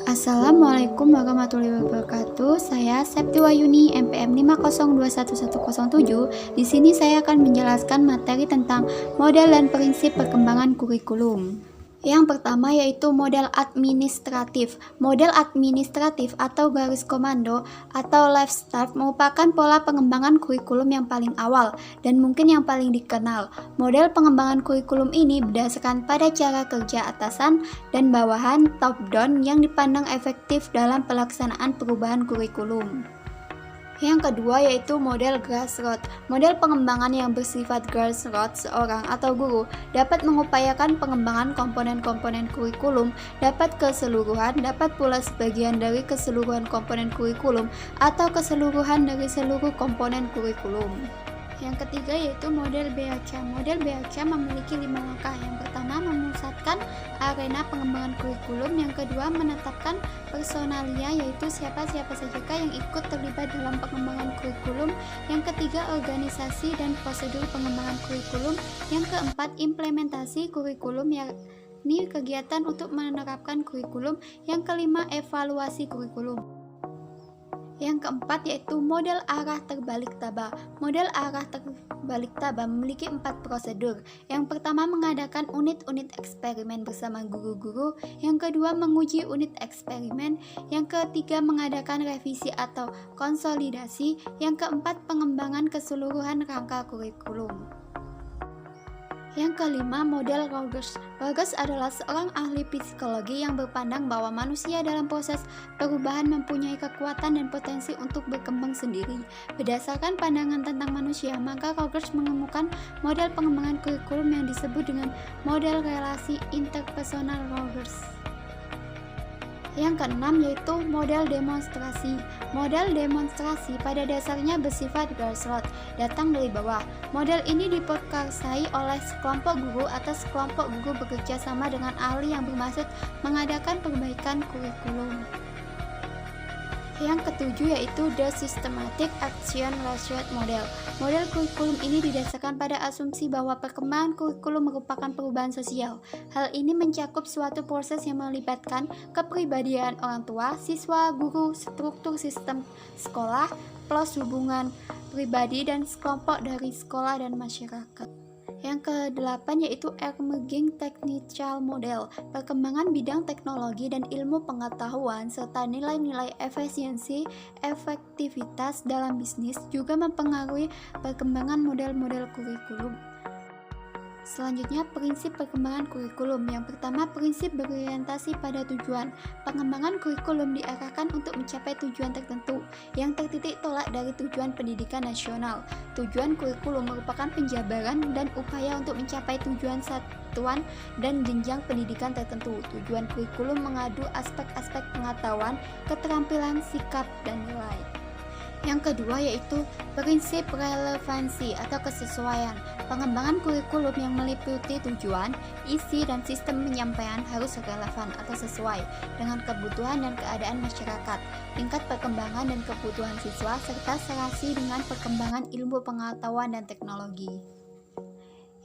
Assalamualaikum warahmatullahi wabarakatuh. Saya Septiwayuni MPM 5021107. Di sini saya akan menjelaskan materi tentang model dan prinsip perkembangan kurikulum. Yang pertama yaitu model administratif. Model administratif atau garis komando atau life start merupakan pola pengembangan kurikulum yang paling awal dan mungkin yang paling dikenal. Model pengembangan kurikulum ini berdasarkan pada cara kerja atasan dan bawahan top down yang dipandang efektif dalam pelaksanaan perubahan kurikulum. Yang kedua yaitu model grassroots. Model pengembangan yang bersifat grassroots, seorang atau guru dapat mengupayakan pengembangan komponen-komponen kurikulum dapat keseluruhan, dapat pula sebagian dari keseluruhan komponen kurikulum atau keseluruhan dari seluruh komponen kurikulum. Yang ketiga yaitu model BACA. Model BACA memiliki 5 langkah. Yang pertama memusatkan arena pengembangan kurikulum. Yang kedua menetapkan personalia, yaitu siapa-siapa saja yang ikut terlibat dalam pengembangan kurikulum. Yang ketiga organisasi dan prosedur pengembangan kurikulum. Yang keempat implementasi kurikulum, yakni kegiatan untuk menerapkan kurikulum. Yang kelima evaluasi kurikulum. Yang keempat yaitu model arah terbalik Taba. Model arah terbalik Taba memiliki 4 prosedur. Yang pertama mengadakan unit-unit eksperimen bersama guru-guru. Yang kedua menguji unit eksperimen. Yang ketiga mengadakan revisi atau konsolidasi. Yang keempat pengembangan keseluruhan rangka kurikulum. Yang kelima, model Rogers. Rogers adalah seorang ahli psikologi yang berpandang bahwa manusia dalam proses perubahan mempunyai kekuatan dan potensi untuk berkembang sendiri. Berdasarkan pandangan tentang manusia, maka Rogers menemukan model pengembangan kurikulum yang disebut dengan model relasi interpersonal Rogers. Yang keenam yaitu model demonstrasi. Model demonstrasi pada dasarnya bersifat grassroots, datang dari bawah. Model ini diprakarsai oleh sekelompok guru atau sekelompok guru bekerja sama dengan ahli yang bermaksud mengadakan perbaikan kurikulum. Yang ketujuh yaitu The Systematic Action Research Model. Model kurikulum ini didasarkan pada asumsi bahwa perkembangan kurikulum merupakan perubahan sosial. Hal ini mencakup suatu proses yang melibatkan kepribadian orang tua, siswa, guru, struktur sistem sekolah, plus hubungan pribadi dan sekelompok dari sekolah dan masyarakat. Yang kedelapan yaitu Emerging Technical Model. Perkembangan bidang teknologi dan ilmu pengetahuan serta nilai-nilai efisiensi, efektivitas dalam bisnis juga mempengaruhi perkembangan model-model kurikulum. Selanjutnya, prinsip perkembangan kurikulum. Yang pertama, prinsip berorientasi pada tujuan. Pengembangan kurikulum diarahkan untuk mencapai tujuan tertentu yang tertitik tolak dari tujuan pendidikan nasional. Tujuan kurikulum merupakan penjabaran dan upaya untuk mencapai tujuan satuan dan jenjang pendidikan tertentu. Tujuan kurikulum mengadu aspek-aspek pengetahuan, keterampilan, sikap, dan nilai. Yang kedua yaitu prinsip relevansi atau kesesuaian. Pengembangan kurikulum yang meliputi tujuan, isi, dan sistem penyampaian harus relevan atau sesuai dengan kebutuhan dan keadaan masyarakat, tingkat perkembangan dan kebutuhan siswa, serta serasi dengan perkembangan ilmu pengetahuan dan teknologi.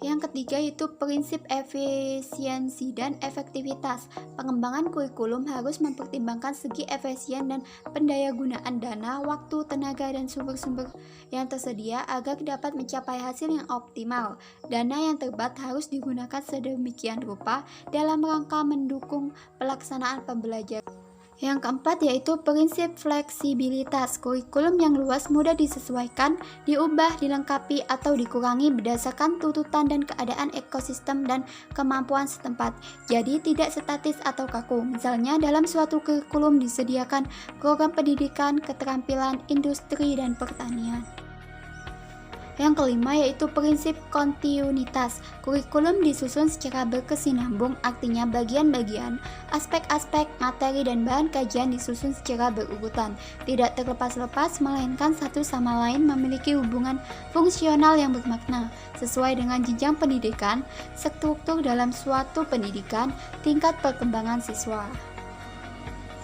Yang ketiga yaitu prinsip efisiensi dan efektivitas. Pengembangan kurikulum harus mempertimbangkan segi efisien dan pendayagunaan dana, waktu, tenaga, dan sumber-sumber yang tersedia agar dapat mencapai hasil yang optimal. Dana yang terbatas harus digunakan sedemikian rupa dalam rangka mendukung pelaksanaan pembelajaran. Yang keempat yaitu prinsip fleksibilitas. Kurikulum yang luas mudah disesuaikan, diubah, dilengkapi, atau dikurangi berdasarkan tuntutan dan keadaan ekosistem dan kemampuan setempat. Jadi tidak statis atau kaku. Misalnya dalam suatu kurikulum disediakan program pendidikan, keterampilan, industri, dan pertanian. Yang kelima yaitu prinsip kontinuitas. Kurikulum disusun secara berkesinambung, artinya bagian-bagian, aspek-aspek, materi, dan bahan kajian disusun secara berurutan, tidak terlepas-lepas, melainkan satu sama lain memiliki hubungan fungsional yang bermakna, sesuai dengan jenjang pendidikan, struktur dalam suatu pendidikan, tingkat perkembangan siswa.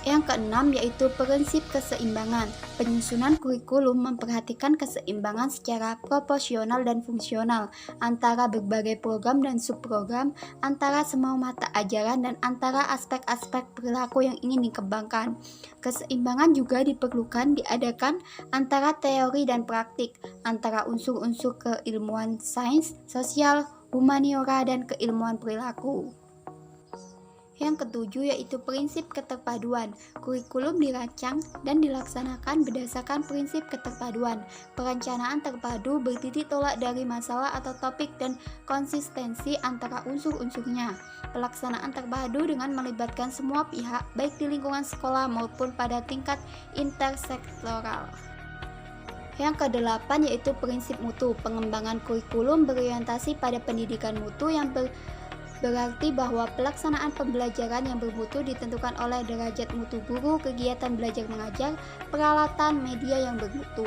Yang keenam yaitu prinsip keseimbangan. Penyusunan kurikulum memperhatikan keseimbangan secara proporsional dan fungsional antara berbagai program dan subprogram, antara semua mata ajaran, dan antara aspek-aspek perilaku yang ingin dikembangkan. Keseimbangan juga diperlukan diadakan antara teori dan praktik, antara unsur-unsur keilmuan sains, sosial, humaniora, dan keilmuan perilaku. Yang ketujuh yaitu prinsip keterpaduan. Kurikulum dirancang dan dilaksanakan berdasarkan prinsip keterpaduan. Perencanaan terpadu bertitik tolak dari masalah atau topik dan konsistensi antara unsur-unsurnya. Pelaksanaan terpadu dengan melibatkan semua pihak, baik di lingkungan sekolah maupun pada tingkat intersektoral. Yang kedelapan yaitu prinsip mutu. Pengembangan kurikulum berorientasi pada pendidikan mutu yang berarti bahwa pelaksanaan pembelajaran yang bermutu ditentukan oleh derajat mutu guru, kegiatan belajar mengajar, peralatan media yang bermutu.